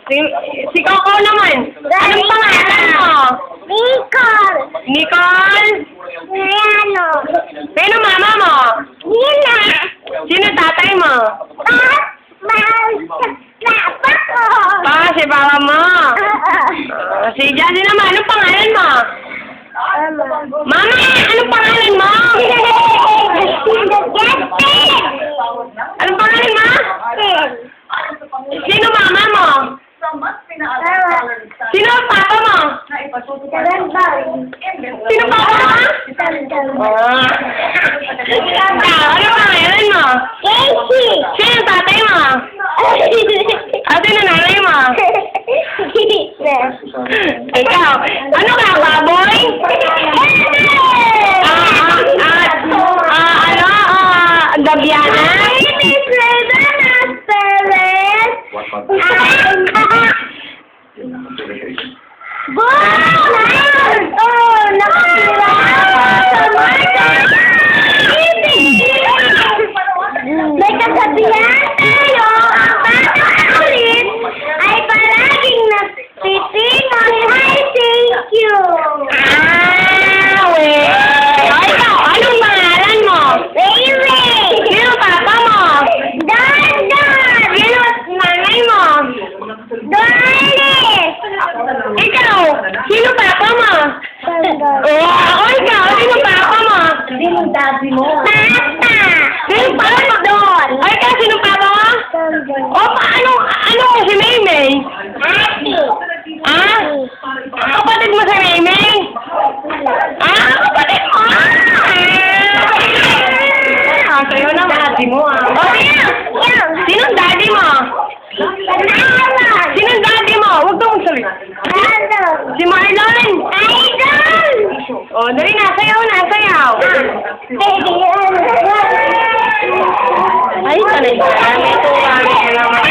Si Coco naman. Anong pangalan mo? Nicole. Nicole? Mariano. Sino mama mo? Nina. Sino tatay mo? Papa ko. Si papa mo. Si Jazzy naman. Anong pangalan mo? Mama, anong pangalan mo? Anong pangalan mo? Sino mama mo? Sino ang papa mo? Sino papa mo? Ano pangalan mo? Sino ang tatay mo? Sino ang nanay mo? Ikaw, ano ka, baboy? Gabiana? May kasabihan tayo, ang batang ulit ay palaging nagtitingon. Hi, thank you. Ikaw, anong pangalan mo? Baby. Sino papa mo? Dandan. Sino nanay mo? Doris. Ikaw, sino papa mo? Dandan. Ikaw, sino papa mo? Sino daddy mo? Papa. Sino papa mo? Doon. Ikaw, sino papa mo? Dandan. Ano si Maymay? Ate. Kapatid mo si Maymay? Kapatid mo? Sa'yo na, daddy mo Sinong daddy mo? Sinong daddy mo? Huwag kang magsalit. Si Marlon? Dali na, sayaw na, sayaw. Ay, sanay. Ito, kami naman.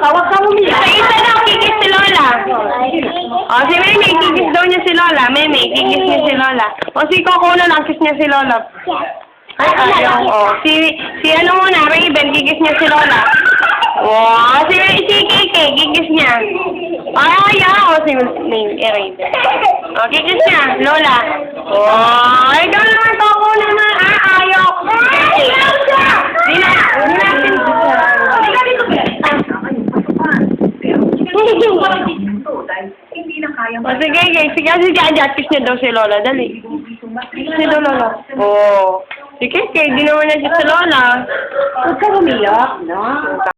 Huwag kang umiyak. Isa daw, kikis si Lola. Si Maymay, kikis daw niya si Lola. Maymay, kikis niya si Lola. Si Coco na lang, kiss niya si Lola. Si ano muna, Raven, kikis niya si Lola. Si KK, kikis niya. Si Raven. Kikis niya, Lola. Ikaw naman, Coco naman. Ayaw. Sige, si Jaja, kiss niya daw si Lola. Dali. Kiss niya daw Lola. Sige, di naman niya si Lola. Huwag ka umiyak, no?